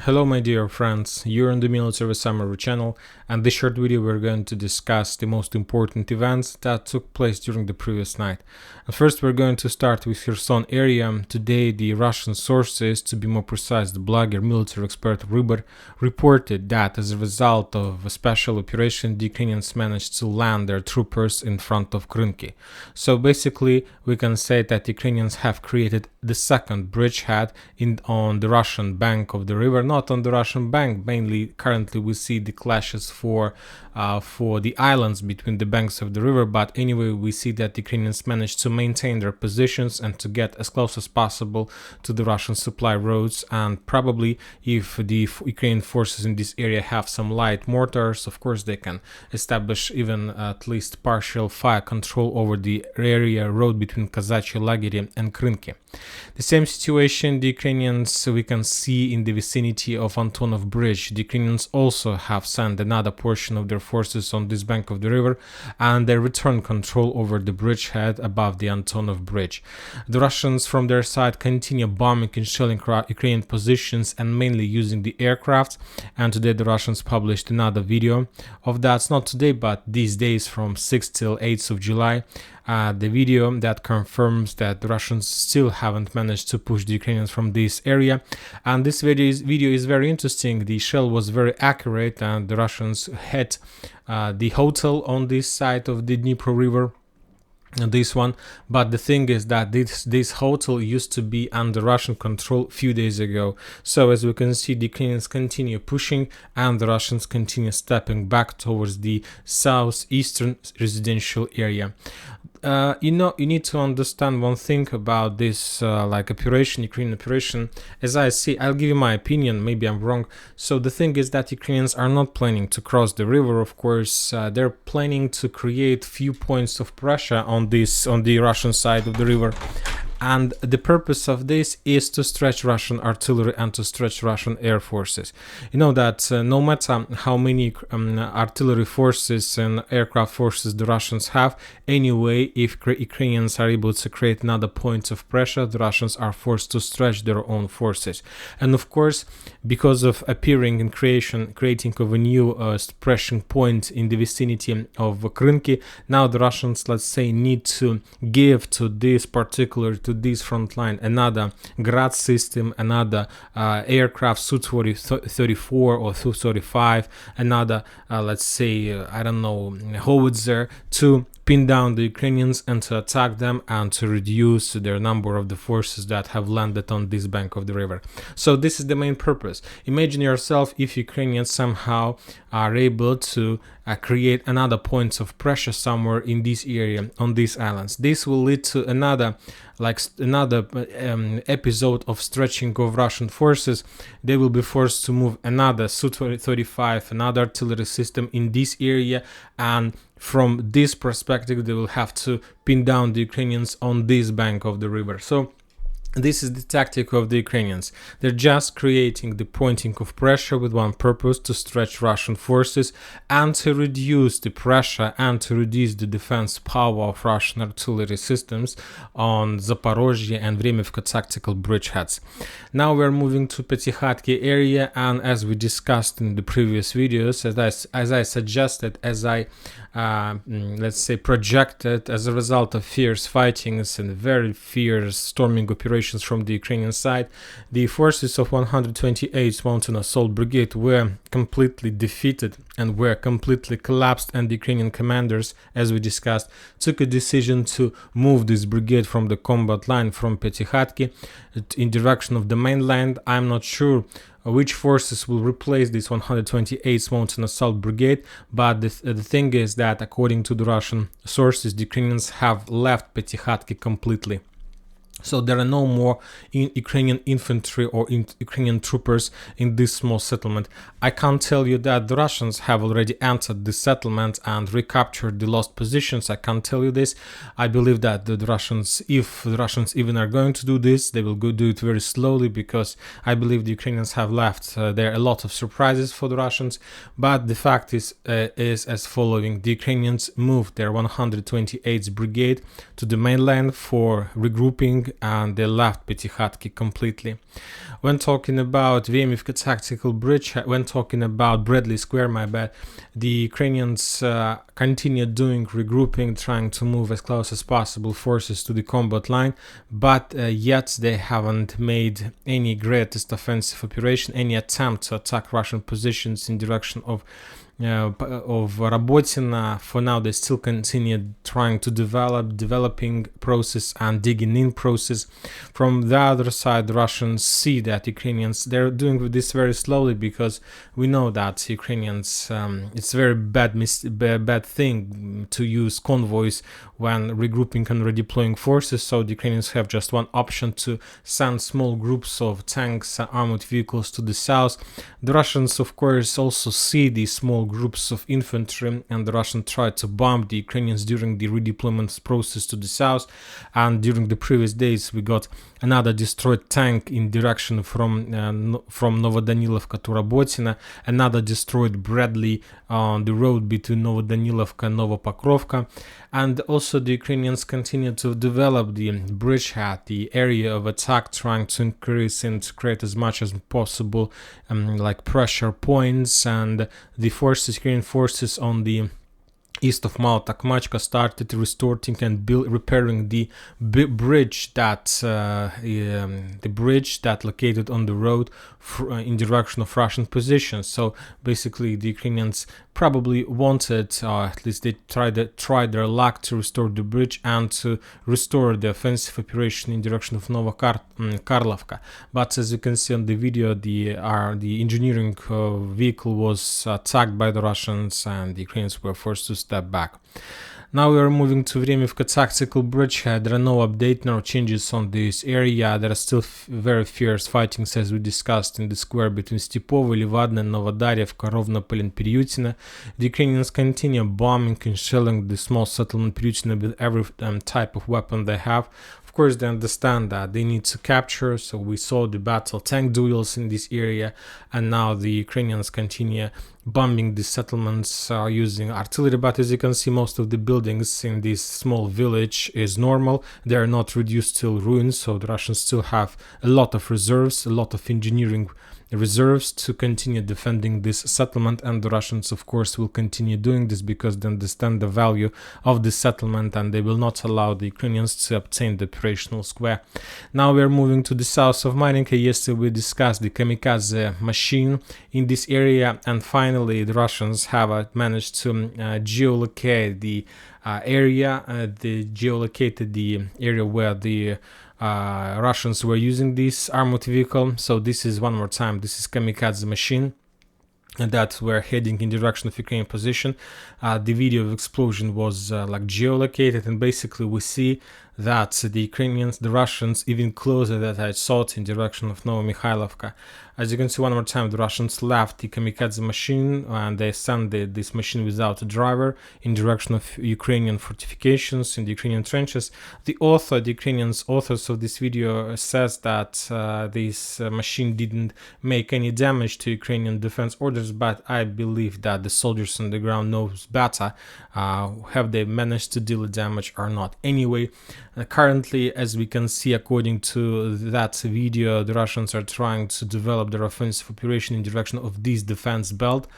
Hello my dear friends, you're on the Military Summary channel, and this short video we're going to discuss the most important events that took place during the previous night. And first we're going to start with Kherson area. Today the Russian sources, to be more precise the blogger military expert Rybar, reported that as a result of a special operation the Ukrainians managed to land their troopers in front of Krynki. So basically we can say that the Ukrainians have created the second bridgehead on the Russian bank of the river. Not on the Russian bank, mainly currently we see the clashes for the islands between the banks of the river, but anyway we see that the Ukrainians managed to maintain their positions and to get as close as possible to the Russian supply roads. And probably if the Ukrainian forces in this area have some light mortars, of course they can establish even at least partial fire control over the area road between Kazachye Lagery and Krynki. The same situation the Ukrainians we can see in the vicinity of Antonov Bridge. The Ukrainians also have sent another portion of their forces on this bank of the river, and they return control over the bridgehead above the Antonov Bridge. The Russians from their side continue bombing and shelling Ukrainian positions and mainly using the aircraft, and today the Russians published another video of that, not today but these days from 6th till 8th of July. The video that confirms that the Russians still haven't managed to push the Ukrainians from this area, and this video is very interesting. The shell was very accurate and the Russians hit the hotel on this side of the Dnipro River, this one, but the thing is that this hotel used to be under Russian control a few days ago. So as we can see, the Ukrainians continue pushing and the Russians continue stepping back towards the southeastern residential area. You need to understand one thing about this Ukrainian operation. As I see, I'll give you my opinion, maybe I'm wrong. So the thing is that Ukrainians are not planning to cross the river, of course. They're planning to create few points of pressure on the Russian side of the river. And the purpose of this is to stretch Russian artillery and to stretch Russian air forces. You know that no matter how many artillery forces and aircraft forces the Russians have, anyway, if Ukrainians are able to create another point of pressure, the Russians are forced to stretch their own forces. And of course, because of appearing and creating of a new pressing point in the vicinity of Krynki, now the Russians, let's say, need to give to this this front line another Grad system, another aircraft Su-34 or Su-35, another let's say I don't know, howitzer, to pin down the Ukrainians and to attack them and to reduce their number of the forces that have landed on this bank of the river. So this is the main purpose. Imagine yourself if Ukrainians somehow are able to create another points of pressure somewhere in this area, on these islands. This will lead to another episode of stretching of Russian forces. They will be forced to move another Su-35, another artillery system in this area, and from this perspective they will have to pin down the Ukrainians on this bank of the river. So this is the tactic of the Ukrainians. They're just creating the pointing of pressure with one purpose: to stretch Russian forces and to reduce the pressure and to reduce the defense power of Russian artillery systems on Zaporizhzhia and Avdiivka tactical bridgeheads. Now we're moving to Piatykhatky area, and as we discussed in the previous videos, as I suggested, as I let's say projected, as a result of fierce fightings and very fierce storming operations from the Ukrainian side, the forces of 128th Mountain Assault Brigade were completely defeated and were completely collapsed, and the Ukrainian commanders, as we discussed, took a decision to move this brigade from the combat line from Piatykhatky in direction of the mainland. I'm not sure which forces will replace this 128th Mountain Assault Brigade, but the thing is that according to the Russian sources, the Ukrainians have left Piatykhatky completely. So there are no more Ukrainian infantry or Ukrainian troopers in this small settlement. I can't tell you that the Russians have already entered the settlement and recaptured the lost positions. I can't tell you this. I believe that the Russians, if the Russians even are going to do this, they will do it very slowly, because I believe the Ukrainians have left there a lot of surprises for the Russians. But the fact is as following: the Ukrainians moved their 128th Brigade to the mainland for regrouping and they left Piatykhatky completely. When talking about Avdiivka tactical bridge, when talking about Bradley Square, the Ukrainians continued doing regrouping, trying to move as close as possible forces to the combat line, but yet they haven't made any greatest offensive operation, any attempt to attack Russian positions in direction of Robotina. For now, they still continue trying to developing process and digging in process. From the other side, the Russians see that Ukrainians, they're doing this very slowly, because we know that Ukrainians, it's a very bad thing to use convoys when regrouping and redeploying forces. So the Ukrainians have just one option: to send small groups of tanks and armored vehicles to the south. The Russians, of course, also see these small groups of infantry, and the Russians tried to bomb the Ukrainians during the redeployment process to the south. And during the previous days, we got another destroyed tank in direction from Novodonetske to Robotina, another destroyed Bradley on the road between Novodonetske and Novomykhailivka. And also the Ukrainians continue to develop the bridgehead, the area of attack, trying to increase and create as much as possible like pressure points. And the Ukrainian forces on the east of Maltakmachka started restoring and repairing the bridge that located on the road in direction of Russian positions. So basically, the Ukrainians probably wanted, or at least they tried their luck to restore the bridge and to restore the offensive operation in direction of Novomykhailivka. But as you can see on the video, the engineering vehicle was attacked by the Russians, and the Ukrainians were forced to step back. Now we are moving to Avdiivka tactical bridgehead. There are no updates, no changes on this area. There are still very fierce fightings, as we discussed, in the square between Stepovo, Livadne, Novodonetske, Rovnopol and Piatykhatky. The Ukrainians continue bombing and shelling the small settlement Piatykhatky with every type of weapon they have. Of course, they understand that they need to capture, so we saw the battle tank duels in this area, and now the Ukrainians continue bombing the settlements using artillery. But as you can see, most of the buildings in this small village is normal. They are not reduced to ruins, so the Russians still have a lot of reserves, a lot of engineering reserves to continue defending this settlement. And the Russians, of course, will continue doing this because they understand the value of the settlement, and they will not allow the Ukrainians to obtain the operational square. Now we are moving to the south of Marinka. Yesterday we discussed the kamikaze machine in this area, and finally the Russians have managed to geolocate the area. They geolocated the area where the Russians were using this armored vehicle. So this is, one more time, this is kamikaze machine that were heading in direction of Ukrainian position. The video of explosion was like geolocated, and basically we see that the Russians even closer than I thought in direction of Novomykhailivka. As you can see, one more time, the Russians left the kamikaze machine and they sent this machine without a driver in direction of Ukrainian fortifications in the Ukrainian trenches. The Ukrainian authors of this video says that this machine didn't make any damage to Ukrainian defense orders, but I believe that the soldiers on the ground knows better. Have they managed to deal damage or not? Anyway, currently, as we can see, according to that video, the Russians are trying to develop their offensive operation in direction of this defense belt.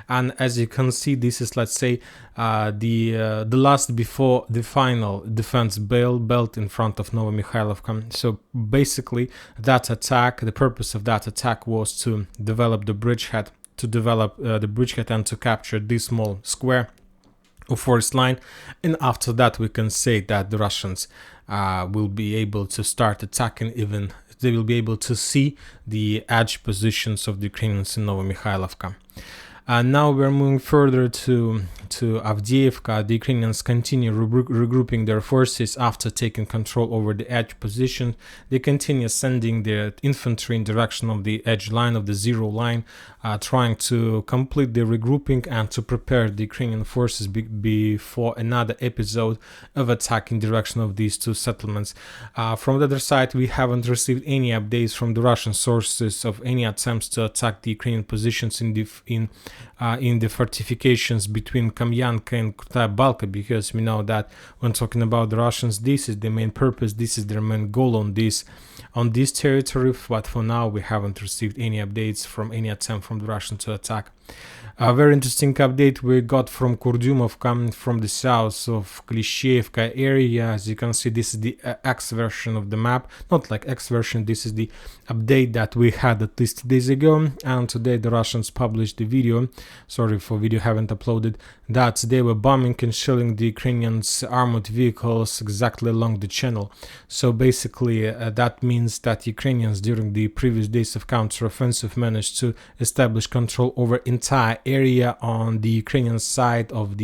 And as you can see, this is, let's say, the last before the final defense belt in front of Novomykhailivka. So basically, that attack, the purpose of that attack was to develop the bridgehead, and to capture this small square of forest line. And after that, we can say that the Russians will be able to start attacking. Even they will be able to see the edge positions of the Ukrainians in Novomykhailivka. Now we're moving further to Avdiivka. The Ukrainians continue regrouping their forces after taking control over the edge position. They continue sending their infantry in direction of the edge line, of the zero line, trying to complete the regrouping and to prepare the Ukrainian forces before another episode of attack in direction of these two settlements. From the other side, we haven't received any updates from the Russian sources of any attempts to attack the Ukrainian positions in in the fortifications between Kamyanka and Krutaya Balka, because we know that when talking about the Russians, this is the main purpose, this is their main goal on this territory. But for now, we haven't received any updates from any attempt from the Russians to attack. A very interesting update we got from Kurdyumov coming from the south of Klishchiivka area. As you can see, this is the X version of the map, not like X version, this is the update that we had at least 2 days ago, and today the Russians published the video, sorry for video haven't uploaded, that they were bombing and shelling the Ukrainians' armored vehicles exactly along the channel. So basically that means that Ukrainians during the previous days of counteroffensive managed to establish control over entire area on the Ukrainian side of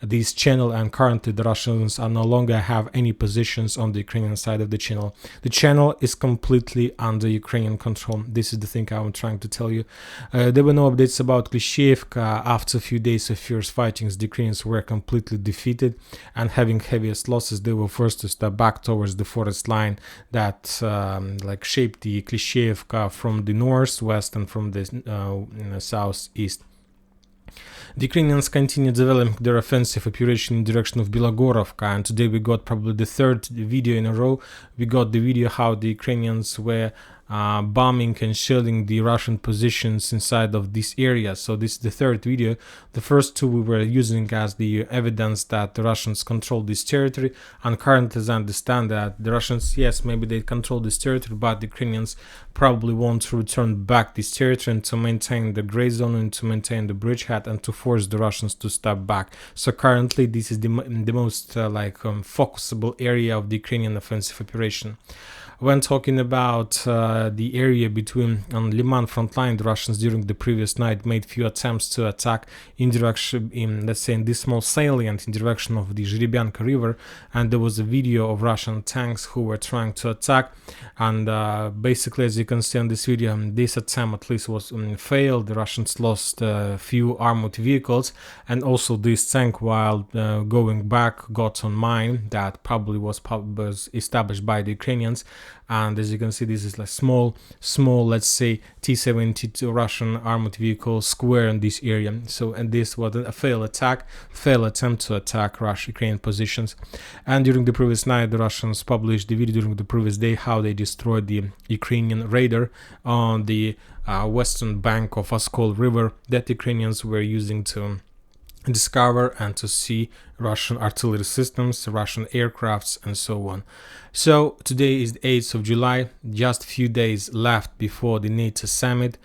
this channel, and currently the Russians are no longer have any positions on the Ukrainian side of the channel. The channel is completely under Ukrainian control. This is the thing I'm trying to tell you. There were no updates about Klishchiivka. After a few days of fierce fighting, the Ukrainians were completely defeated and having heaviest losses. They were forced to step back towards the forest line that shaped the Klishchiivka from the northwest and from the southeast. The Ukrainians continue developing their offensive operation in direction of Bilohorivka, and today we got probably the third video in a row. We got the video how the Ukrainians were bombing and shelling the Russian positions inside of this area. So this is the third video. The first two we were using as the evidence that the Russians control this territory, and currently as I understand that the Russians, yes, maybe they control this territory, but the Ukrainians probably want to return back this territory and to maintain the gray zone and to maintain the bridgehead and to force the Russians to step back. So currently this is the most focusable area of the Ukrainian offensive operation. When talking about the area between on Lyman frontline, the Russians during the previous night made few attempts to attack in direction, let's say in this small salient in direction of the Zhiribyanka river, and there was a video of Russian tanks who were trying to attack, and basically as you can see on this video, this attempt at least was failed. The Russians lost a few armored vehicles, and also this tank while going back got on mine that probably was established by the Ukrainians. And as you can see, this is like small, let's say T-72 Russian armored vehicle square in this area. So, and this was a failed attempt to attack Russian-Ukrainian positions. And during the previous night, the Russians published the video during the previous day how they destroyed the Ukrainian radar on the western bank of Oskol River that Ukrainians were using to discover and to see Russian artillery systems, Russian aircrafts, and so on. So today is the 8th of July, just a few days left before the NATO summit.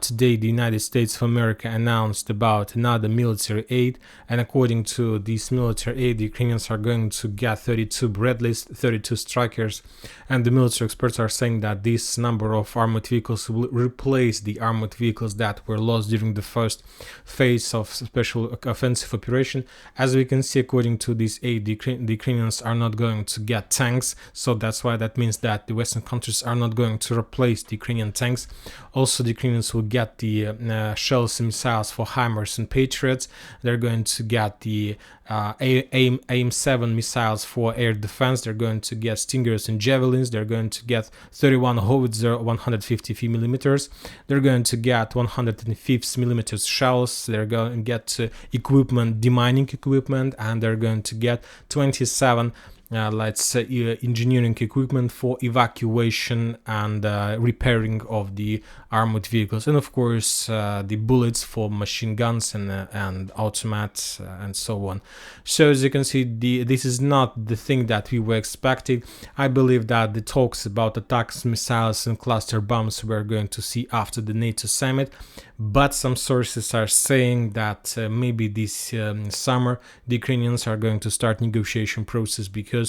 Today the United States of America announced about another military aid, and according to this military aid, the Ukrainians are going to get 32 Bradleys, 32 Strikers, and the military experts are saying that this number of armored vehicles will replace the armored vehicles that were lost during the first phase of special offensive operation. As we can see, according to this aid, the Ukrainians are not going to get tanks, so that's why that means that the Western countries are not going to replace the Ukrainian tanks. Also, the Ukrainians will get the shells and missiles for HIMARS and Patriots. They're going to get the AIM-7 missiles for air defense. They're going to get Stingers and Javelins. They're going to get 31 Howitzer 150 millimeters. They're going to get 150 millimeters shells. They're going to get equipment, demining equipment, and they're going to get 27 let's say engineering equipment for evacuation and repairing of the armored vehicles, and of course the bullets for machine guns and automats and so on. So as you can see, this is not the thing that we were expecting. I believe that the talks about attacks, missiles and cluster bombs we're going to see after the NATO summit, but some sources are saying that maybe this summer the Ukrainians are going to start negotiation process, because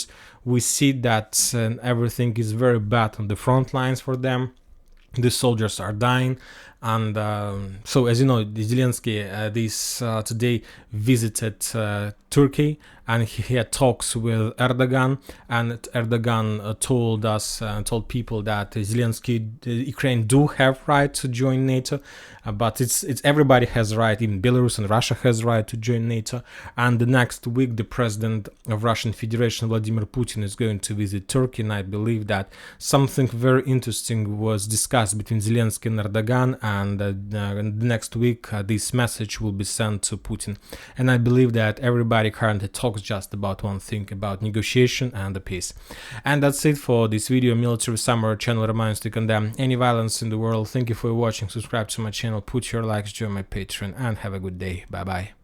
we see that everything is very bad on the front lines for them. The soldiers are dying, and so as you know, Zelensky today visited Turkey, and he had talks with Erdogan, and Erdogan told people that Zelensky, Ukraine do have right to join NATO, but it's everybody has right, even Belarus and Russia has right to join NATO. And the next week the president of Russian Federation, Vladimir Putin, is going to visit Turkey, and I believe that something very interesting was discussed between Zelensky and Erdogan, and next week this message will be sent to Putin. And I believe that everybody currently talks just about one thing, about negotiation and the peace. And that's it for this video. Military Summer channel reminds to condemn any violence in the world. Thank you for watching. Subscribe to my channel, put your likes, join my Patreon, and have a good day. Bye bye.